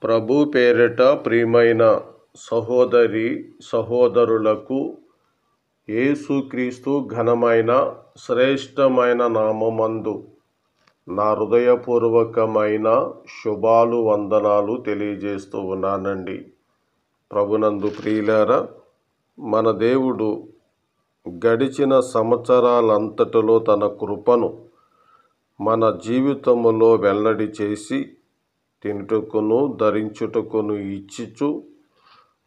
ప్రభు పేరిట ప్రియమైన సహోదరి సహోదరులకు యేసుక్రీస్తు ఘనమైన శ్రేష్టమైన నామమందు నా హృదయపూర్వకమైన శుభాలు వందనాలు తెలియజేస్తూ ఉన్నానండి. ప్రభునందు ప్రియులారా, మన దేవుడు గడిచిన సంవత్సరాలంతటిలో తన కృపను మన జీవితములో వెల్లడి చేసి తినుటకును ధరించుటకును ఇచ్చుచు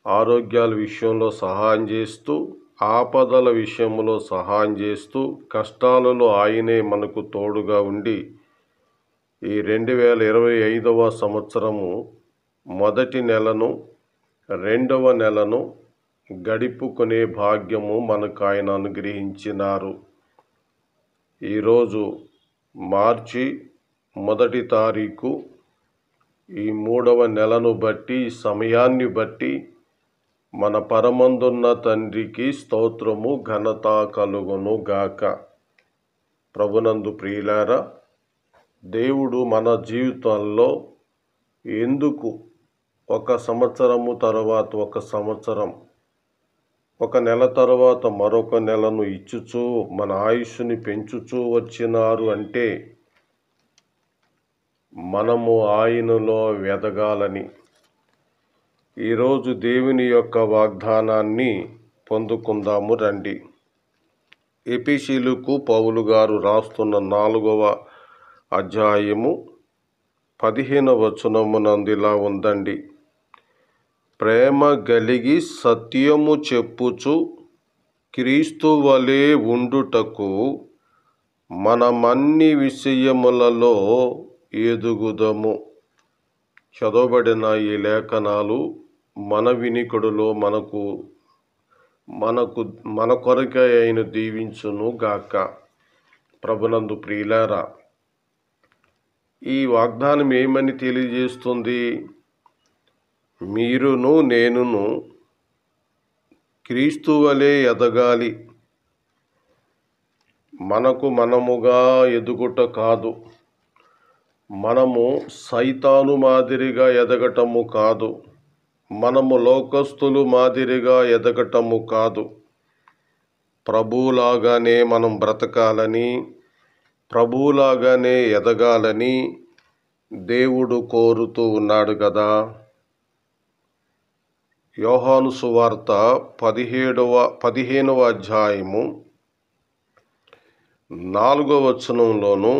ఆరోగ్యాల విషయంలో సహాయం చేస్తూ, ఆపదల విషయంలో సహాయం చేస్తూ, కష్టాలలో ఆయనే మనకు తోడుగా ఉండి ఈ 2025వ సంవత్సరము మొదటి నెలను, రెండవ నెలను గడుపుకునే భాగ్యము మనకు ఆయన అనుగ్రహించినారు. ఈరోజు మార్చి 1వ తారీఖు. ఈ 3వ నెలను బట్టి, సమయాన్ని బట్టి మన పరమందున్న తండ్రికి స్తోత్రము ఘనత కలుగును గాక. ప్రభునందు ప్రియులారా, దేవుడు మన జీవితాల్లో ఎందుకు ఒక సంవత్సరము తర్వాత ఒక సంవత్సరం, ఒక నెల తర్వాత మరొక నెలను ఇచ్చుచూ మన ఆయుష్ని పెంచుచూ వచ్చినారు అంటే మనము ఆయనలో ఎదగాలని. ఈరోజు దేవుని యొక్క వాగ్దానాన్ని పొందుకుందాము రండి. ఎఫెసీయులకు పౌలు గారు రాస్తున్న 4వ అధ్యాయము 15వ వచనమునందు ఇలా ఉందండి: ప్రేమ గలిగి సత్యము చెప్పుచు క్రీస్తు వలె ఉండుటకు మనమన్ని విషయములలో ఎదుగుదము. చదవబడిన ఈ లేఖనాలు మన వినికుడులో మన కొరకై ఆయన దీవించును గాక. ప్రభునందు ప్రియులారా, ఈ వాగ్దానం ఏమని తెలియజేస్తుంది? మీరును నేనును క్రీస్తు వలె ఎదగాలి. మనముగా ఎదుగుట కాదు, మనము సైతాను మాదిరిగా ఎదగటము కాదు, మనము లోకస్తులు మాదిరిగా ఎదగటము కాదు. ప్రభువులాగానే మనం బ్రతకాలని, ప్రభువులాగానే ఎదగాలని దేవుడు కోరుతూ ఉన్నాడు కదా. యోహాను సువార్త 15వ అధ్యాయము 4వ వచనంలోను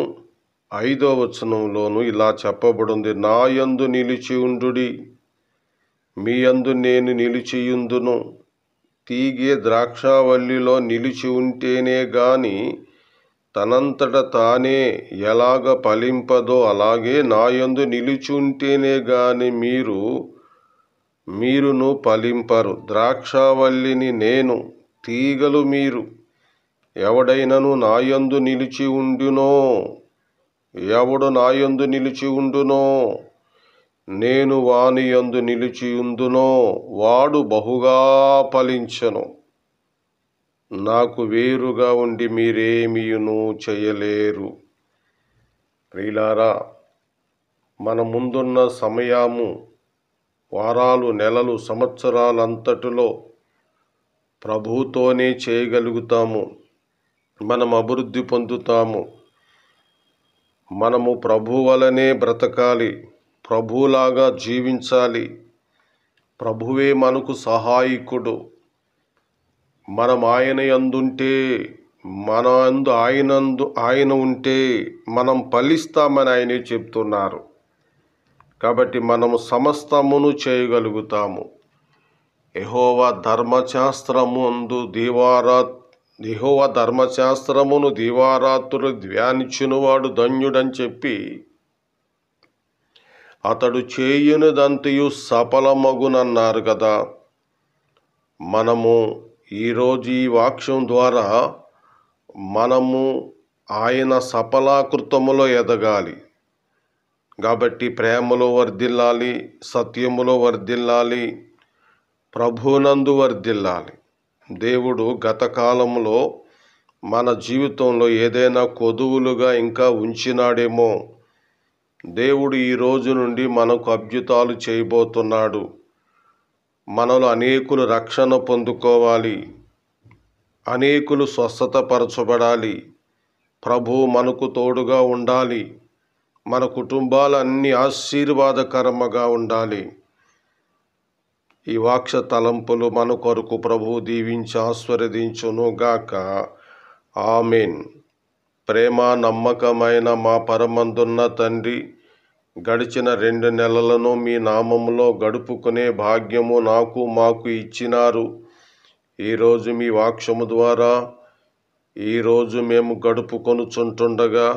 5వ వచనంలోను ఇలా చెప్పబడింది: నా యందు నిలిచి ఉండుడి, మీ యందు నేను నిలిచియుందును. తీగె ద్రాక్షావల్లిలో నిలిచి ఉంటేనే గాని తనంతట తానే ఎలాగ ఫలింపదో, అలాగే నా యందు నిలిచి ఉంటేనే గాని మీరును ఫలింపరు. ద్రాక్షావల్లిని నేను, తీగలు మీరు. ఎవడైనను నా యందు నిలిచి ఉండునో, ఎవడు నా యందు నిలిచి ఉండునో, నేను వాని యందు నిలిచియుందునో, వాడు బహుగా ఫలించెను. నాకు వేరుగా ఉండి మీరేమీయును చేయలేరు. ప్రియులారా, మన ముందున్న సమయము, వారాలు, నెలలు, సంవత్సరాలంతటిలో ప్రభువుతోనే చేయగలుగుతాము. మనం అభివృద్ధి పొందుతాము. మనము ప్రభు వలనే బ్రతకాలి, ప్రభువులాగా జీవించాలి. ప్రభువే మనకు సహాయకుడు. మనం ఆయన యందుంటే, మన యందు ఆయన ఉంటే మనం ఫలిస్తామని ఆయనే చెప్తున్నారు. కాబట్టి మనము సమస్తమును చేయగలుగుతాము. యెహోవా ధర్మశాస్త్రమును దివారాత్రులు ధ్యానించునువాడు ధన్యుడని చెప్పి, అతడు చేయునిదంతయు సఫలమగునన్నారు కదా. మనము ఈరోజు ఈ వాక్యం ద్వారా మనము ఆయన సఫలాకృతములో ఎదగాలి. కాబట్టి ప్రేమలో వర్ధిల్లాలి, సత్యములో వర్ధిల్లాలి, ప్రభువునందు వర్ధిల్లాలి. దేవుడు గత కాలంలో మన జీవితంలో ఏదైనా కొదువులుగా ఇంకా ఉంచినాడేమో, దేవుడు ఈ రోజు నుండి మనకు అద్భుతాలు చేయబోతున్నాడు. మనలో అనేకులు రక్షణ పొందుకోవాలి, అనేకులు స్వస్థతపరచబడాలి. ప్రభు మనకు తోడుగా ఉండాలి. మన కుటుంబాలన్నీ ఆశీర్వాదకరంగా ఉండాలి. ఈ వాక్ష తలంపులు మన కొరకు ప్రభు దీవించి ఆశీర్వదించును గాక. ఆమేన్. ప్రేమ నమ్మకమైన మా పరమందున్న తండ్రి, గడిచిన 2 నెలలను మీ నామములో గడుపుకునే భాగ్యము మాకు ఇచ్చినారు. ఈరోజు మీ వాక్యము ద్వారా ఈరోజు మేము గడుపుకొనుచుంటుండగా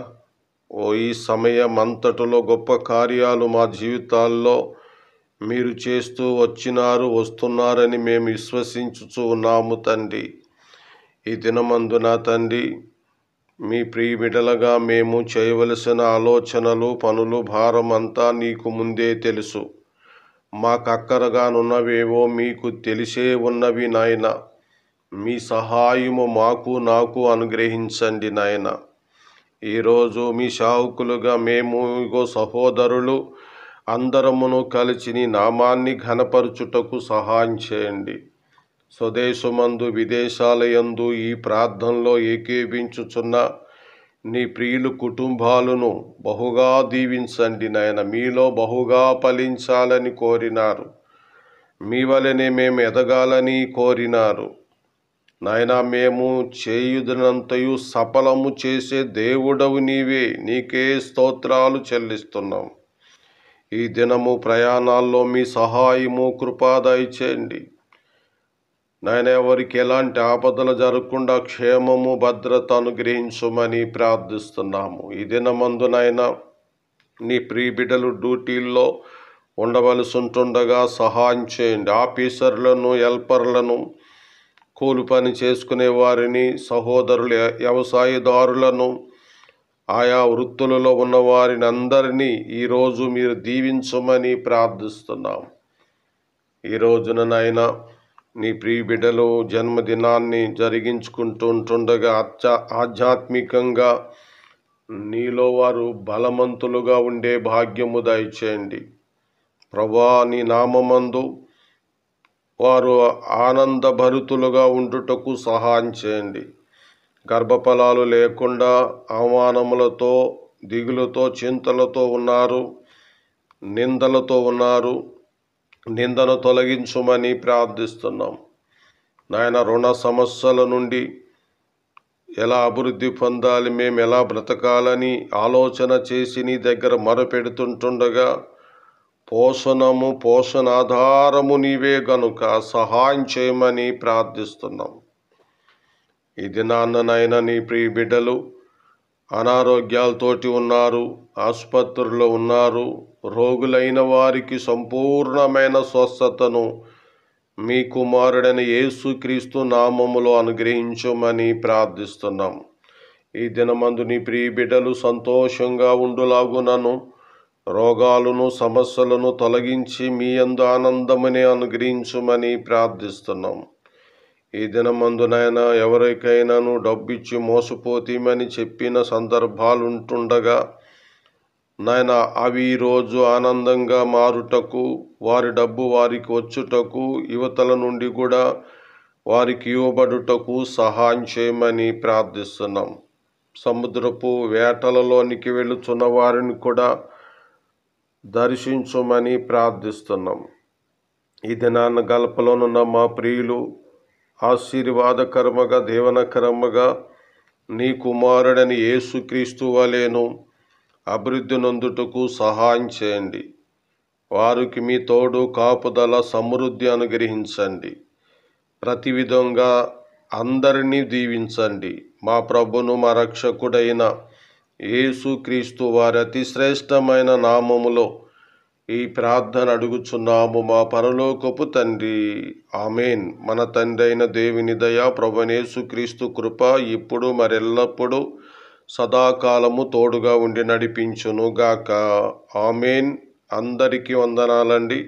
ఈ సమయం అంతటిలో గొప్ప కార్యాలు మా జీవితాల్లో మీరు చేస్తూ వస్తున్నారని మేము విశ్వసించుచూ ఉన్నాము తండ్రి. ఈ దినమందున తండ్రి, మీ ప్రియబిడ్డలుగా మేము చేయవలసిన ఆలోచనలు, పనులు, భారం అంతా నీకు ముందే తెలుసు. మాకక్కరగానున్నవేవో మీకు తెలిసే ఉన్నవి నాయన. మీ సహాయము నాకు అనుగ్రహించండి నాయన. ఈరోజు మీ సేవకులుగా మేము సహోదరులు అందరమును కలిసి నీ నామాన్ని ఘనపరచుటకు సహాయం చేయండి. స్వదేశమందు విదేశాలయందు ఈ ప్రార్థనలో ఏకీభించుచున్న నీ ప్రియులు కుటుంబాలను బహుగా దీవించండి నాయన. మీలో బహుగా ఫలించాలని కోరినారు. మీ వలనే మేము ఎదగాలని కోరినారు నాయన. మేము చేయుదనంతయు సఫలము చేసే దేవుడవు నీవే. నీకే స్తోత్రాలు చెల్లిస్తున్నాం. ఈ దినము ప్రయాణాల్లో మీ సహాయము, కృప దయచేయండి నాయన. ఎవరికి ఎలాంటి ఆపదలు జరగకుండా క్షేమము, భద్రత అనుగ్రహించమని ప్రార్థిస్తున్నాము. ఈ దినమందు నాయన, నీ ప్రియ బిడ్డలు డ్యూటీల్లో ఉండవలసి ఉంటుండగా సహాయం చేయండి. ఆఫీసర్లను, హెల్పర్లను, కూలి పని చేసుకునే వారిని, సహోదరులు, వ్యవసాయదారులను, ఆయా వృత్తులలో ఉన్న వారిని అందరినీ ఈరోజు మీరు దీవించమని ప్రార్థిస్తున్నాం. ఈ రోజున నాయన, నీ ప్రియ బిడ్డలు జన్మదినాన్ని జరిగించుకుంటుండగా ఆధ్యాత్మికంగా నీలో వారు బలవంతులుగా ఉండే భాగ్యము దయచేయండి ప్రభా. నీ నామమందు వారు ఆనందభరితులుగా ఉండుటకు సహాయం చేయండి. గర్భఫలాలు లేకుండా అవమానములతో, దిగులుతో, చింతలతో ఉన్నారు, నిందలతో ఉన్నారు. నిందను తొలగించుమని ప్రార్థిస్తున్నాం నాయన. రుణ సమస్యల నుండి ఎలా అభివృద్ధి పొందాలి, మేము ఎలా బ్రతకాలని ఆలోచన చేసి నీ దగ్గర మొరపెడుతుంటుండగా పోషణాధారము నీవే గనుక సహాయం చేయమని ప్రార్థిస్తున్నాం. ఈ దినాన్ననైనా నీ ప్రియ బిడ్డలు అనారోగ్యాలతోటి ఉన్నారు, ఆసుపత్రుల్లో ఉన్నారు. రోగులైన వారికి సంపూర్ణమైన స్వస్థతను మీ కుమారుడైన యేసుక్రీస్తు నామములో అనుగ్రహించమని ప్రార్థిస్తున్నాం. ఈ దినమందు నీ ప్రియ బిడ్డలు సంతోషంగా ఉండులాగునను, రోగాలను, సమస్యలను తొలగించి మీ యందు ఆనందమునే అనుగ్రహించమని ప్రార్థిస్తున్నాం. ఈ దినమందునైనా ఎవరికైనాను డబ్బిచ్చి మోసపోతీమని చెప్పిన సందర్భాలుంటుండగా నాయన, అవి ఈరోజు ఆనందంగా మారుటకు, వారి డబ్బు వారికి వచ్చుటకు, యువతల నుండి కూడా వారికి ఇవ్వబడుటకు సహాయం చేయమని ప్రార్థిస్తున్నాం. సముద్రపు వేటలలోనికి వెళుచున్న వారిని కూడా దర్శించమని ప్రార్థిస్తున్నాం. ఈ దినాన్న గల్పలోనున్న మా ప్రియులు ఆశీర్వాదకరముగా, దీవనకరముగా నీ కుమారుడని యేసుక్రీస్తు వలెను అభివృద్ధి నొందుటకు సహాయం చేయండి. వారికి మీ తోడు, కాపుదల, సమృద్ధి అనుగ్రహించండి. ప్రతి విధంగా అందరినీ దీవించండి. మా ప్రభును, మా రక్షకుడైన యేసుక్రీస్తు వారి అతి శ్రేష్టమైన నామములో ఈ ప్రార్థన అడుగుచున్నాము మా పరలోకపు తండ్రి. ఆమేన్. మన తండ్రి అయిన దేవుని దయ, ప్రభువైన యేసుక్రీస్తు కృప ఇప్పుడు మరెల్లప్పుడూ సదాకాలము తోడుగా ఉండి నడిపించును గాక. ఆమేన్. అందరికీ వందనాలండి.